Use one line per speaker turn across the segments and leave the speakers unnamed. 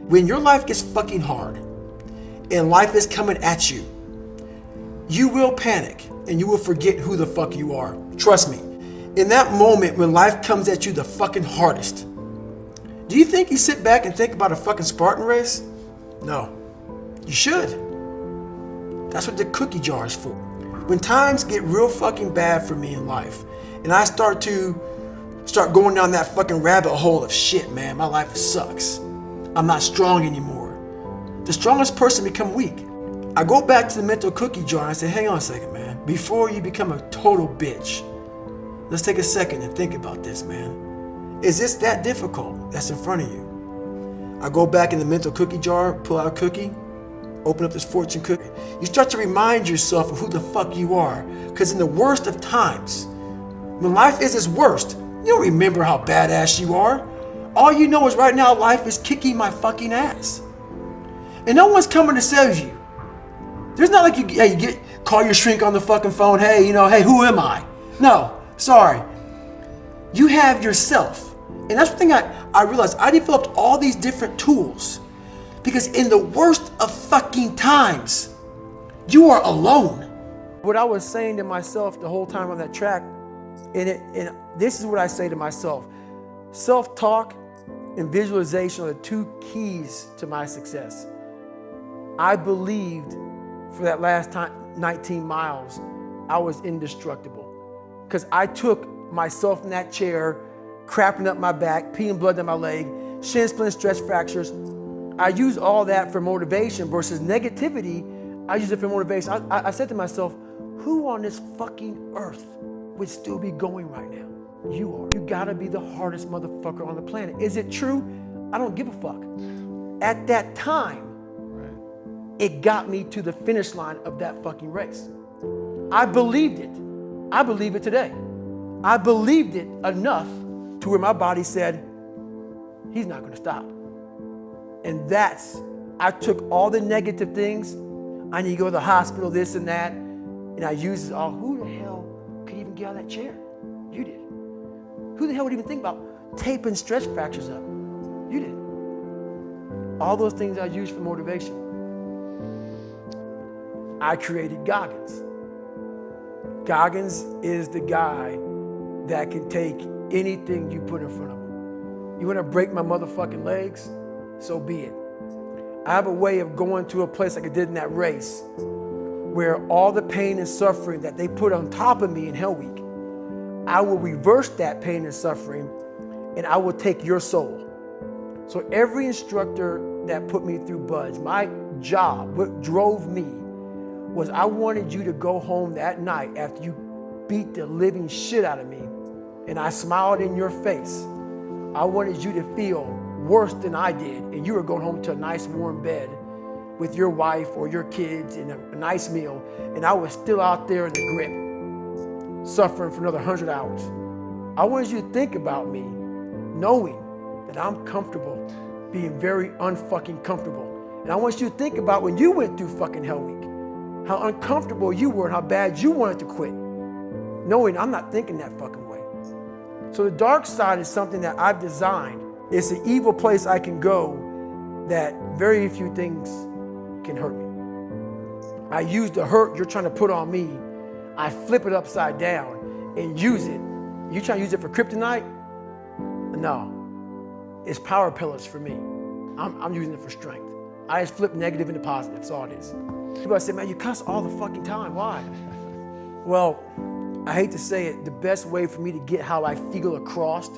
When your life gets fucking hard and life is coming at you, you will panic and you will forget who the fuck you are. Trust me. In that moment when life comes at you the fucking hardest, do you think you sit back and think about a fucking Spartan race? No. You should. That's what the cookie jar is for. When times get real fucking bad for me in life, and I start going down that fucking rabbit hole of shit, man, my life sucks. I'm not strong anymore. The strongest person become weak. I go back to the mental cookie jar and I say, hang on a second, man. Before you become a total bitch, let's take a second and think about this, man. Is this that difficult that's in front of you? I go back in the mental cookie jar, pull out a cookie, open up this fortune cookie. You start to remind yourself of who the fuck you are. Because in the worst of times, when life is its worst, you don't remember how badass you are. All you know is right now life is kicking my fucking ass. And no one's coming to save you. There's not like you call your shrink on the fucking phone, hey, hey, who am I? No, sorry. You have yourself. And that's the thing I realized. I developed all these different tools because in the worst of fucking times, you are alone. What I was saying to myself the whole time on that track, and this is what I say to myself. Self-talk and visualization are the two keys to my success. I believed for that last 19 miles, I was indestructible. Because I took myself in that chair, crapping up my back, peeing blood down my leg, shin splints, stress fractures. I use all that for motivation versus negativity. I use it for motivation. I said to myself, who on this fucking earth would still be going right now? You are. You gotta be the hardest motherfucker on the planet. Is it true? I don't give a fuck. At that time, it got me to the finish line of that fucking race. I believed it. I believe it today. I believed it enough to where my body said, he's not gonna stop. And I took all the negative things. I need to go to the hospital, this and that. And I used it all. Who the hell could even get out of that chair? You did. Who the hell would even think about taping stress fractures up? You did. All those things I used for motivation. I created Goggins. Goggins is the guy that can take anything you put in front of him. You wanna break my motherfucking legs? So be it. I have a way of going to a place like I did in that race where all the pain and suffering that they put on top of me in Hell Week, I will reverse that pain and suffering and I will take your soul. So every instructor that put me through BUD/S, my job, what drove me was I wanted you to go home that night after you beat the living shit out of me and I smiled in your face. I wanted you to feel worse than I did and you were going home to a nice warm bed with your wife or your kids and a nice meal and I was still out there in the grip, suffering for another 100 hours. I wanted you to think about me knowing that I'm comfortable being very unfucking comfortable. And I want you to think about when you went through fucking Hell Week, how uncomfortable you were and how bad you wanted to quit, knowing I'm not thinking that fucking way. So the dark side is something that I've designed. It's an evil place I can go that very few things can hurt me. I use the hurt you're trying to put on me, I flip it upside down and use it. You trying to use it for kryptonite? No, it's power pillars for me. I'm using it for strength. I just flip negative into positive, that's all it is. People say, man, you cuss all the fucking time, why? Well, I hate to say it, the best way for me to get how I feel across,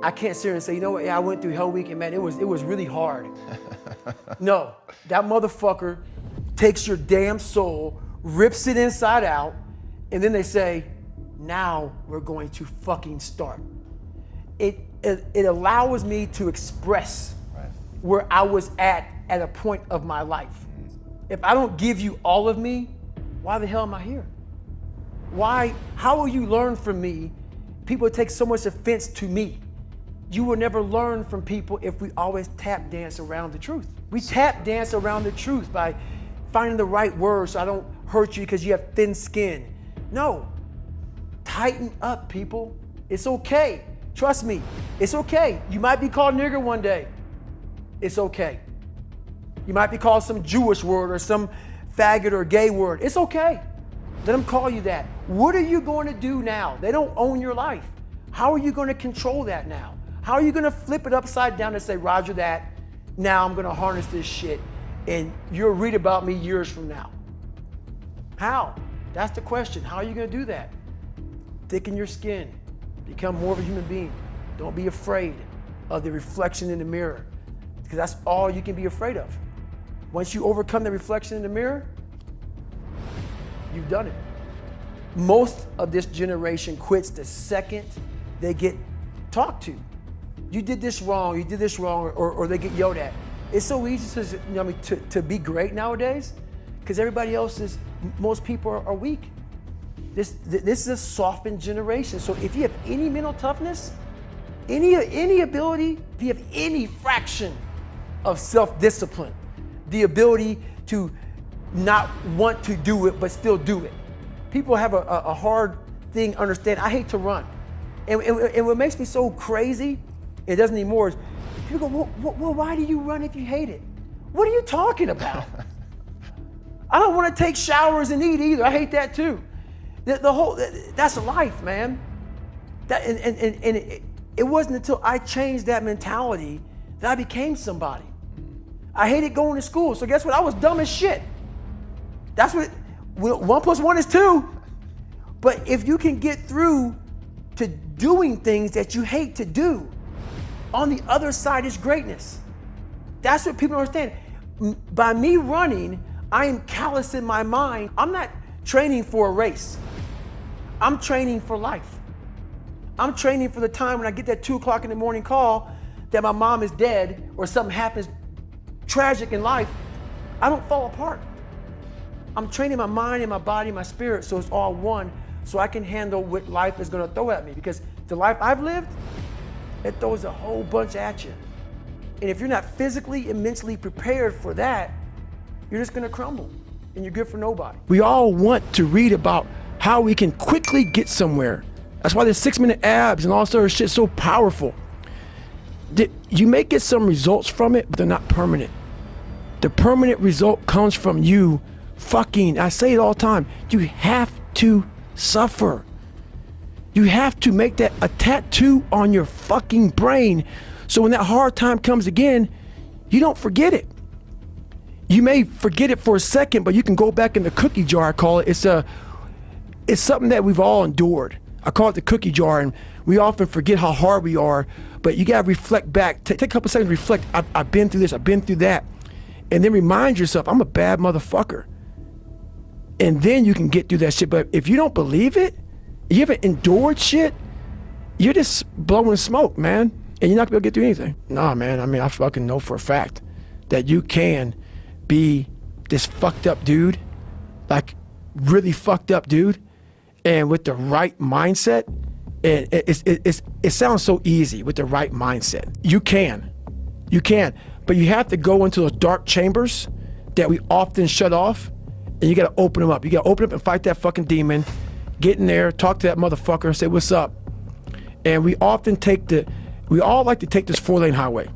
I can't sit here and say, you know what, yeah, I went through Hell Week and man, it was really hard. No, that motherfucker takes your damn soul, rips it inside out, and then they say, now we're going to fucking start. It allows me to express where I was at a point of my life. If I don't give you all of me, why the hell am I here? How will you learn from me? People take so much offense to me. You will never learn from people if we always tap dance around the truth. We tap dance around the truth by finding the right words so I don't hurt you because you have thin skin. No, tighten up, people. It's okay. Trust me, it's okay. You might be called nigger one day. It's okay. You might be called some Jewish word or some faggot or gay word. It's okay. Let them call you that. What are you going to do now? They don't own your life. How are you going to control that now? How are you going to flip it upside down and say, Roger that, now I'm going to harness this shit and you'll read about me years from now? How? That's the question. How are you going to do that? Thicken your skin. Become more of a human being. Don't be afraid of the reflection in the mirror, because that's all you can be afraid of. Once you overcome the reflection in the mirror, you've done it. Most of this generation quits the second they get talked to. You did this wrong, or they get yelled at. It's so easy to be great nowadays, because everybody else is, most people are weak. This is a softened generation. So if you have any mental toughness, any ability, if you have any fraction of self-discipline, the ability to not want to do it but still do it. People have a hard thing understanding. I hate to run. And what makes me so crazy, it doesn't anymore, is people go, well, why do you run if you hate it? What are you talking about? I don't want to take showers and eat either. I hate that too. That's life, man. It wasn't until I changed that mentality that I became somebody. I hated going to school, so guess what? I was dumb as shit. That's what, 1 + 1 is 2. But if you can get through to doing things that you hate to do, on the other side is greatness. That's what people understand. By me running, I am callous in my mind. I'm not training for a race. I'm training for life. I'm training for the time when I get that 2 o'clock in the morning call that my mom is dead or something happens tragic in life. I don't fall apart. I'm training my mind and my body and my spirit so it's all one, so I can handle what life is going to throw at me. Because the life I've lived, it throws a whole bunch at you. And if you're not physically and mentally prepared for that, you're just going to crumble and you're good for nobody. We all want to read about how we can quickly get somewhere. That's why the 6-minute abs and all sort of shit is so powerful. You may get some results from it, but they're not permanent. The permanent result comes from you I say it all the time, you have to suffer. You have to make that a tattoo on your fucking brain, so when that hard time comes again, you don't forget it. You may forget it for a second, but you can go back in the cookie jar, I call it. It's something that we've all endured. I call it the cookie jar, and we often forget how hard we are, but you gotta reflect back. Take a couple seconds to reflect. I've been through this, I've been through that. And then remind yourself, I'm a bad motherfucker. And then you can get through that shit. But if you don't believe it, you haven't endured shit, you're just blowing smoke, man. And you're not gonna be able to get through anything. Nah, man, I mean, I fucking know for a fact that you can be this fucked up dude, like really fucked up dude, and with the right mindset, and it sounds so easy with the right mindset. You can, but you have to go into those dark chambers that we often shut off, and you gotta open them up. You gotta open up and fight that fucking demon, get in there, talk to that motherfucker and say, what's up? And we all like to take this 4-lane highway,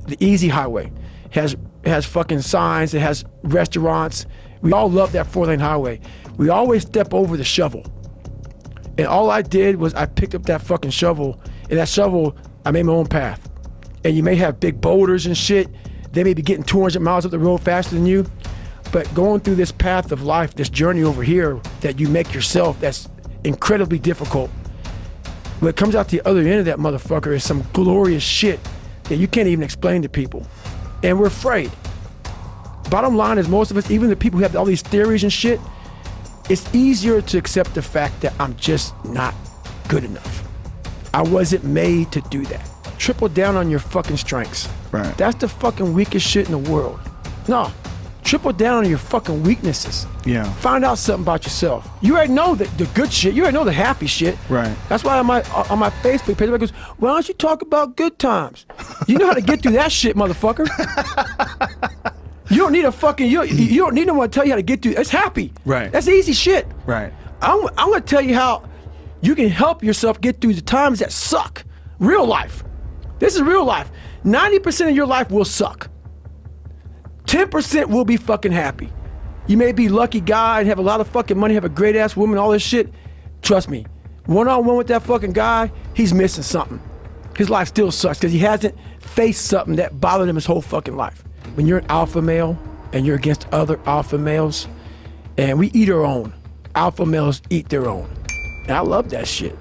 the easy highway. It has fucking signs, it has restaurants. We all love that 4-lane highway. We always step over the shovel. And all I did was I picked up that fucking shovel, and that shovel, I made my own path. And you may have big boulders and shit. They may be getting 200 miles up the road faster than you. But going through this path of life, this journey over here that you make yourself, that's incredibly difficult. What comes out the other end of that motherfucker is some glorious shit that you can't even explain to people. And we're afraid. Bottom line is, most of us, even the people who have all these theories and shit, it's easier to accept the fact that I'm just not good enough. I wasn't made to do that. Triple down on your fucking strengths.
Right.
That's the fucking weakest shit in the world. No, triple down on your fucking weaknesses.
Yeah.
Find out something about yourself. You already know the good shit. You already know the happy shit.
Right.
That's why on my Facebook page, everybody goes, why don't you talk about good times? You know how to get through that shit, motherfucker. You don't need you don't need no one to tell you how to get through. It's happy.
Right.
That's easy shit.
Right.
I'm gonna tell you how you can help yourself get through the times that suck. Real life. This is real life. 90% of your life will suck. 10% will be fucking happy. You may be a lucky guy and have a lot of fucking money, have a great ass woman, all this shit. Trust me, one-on-one with that fucking guy, he's missing something. His life still sucks because he hasn't faced something that bothered him his whole fucking life. When you're an alpha male and you're against other alpha males, and we eat our own. Alpha males eat their own. And I love that shit.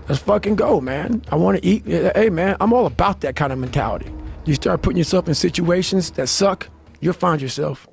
Let's fucking go, man. I want to eat. Hey, man, I'm all about that kind of mentality. You start putting yourself in situations that suck, you'll find yourself.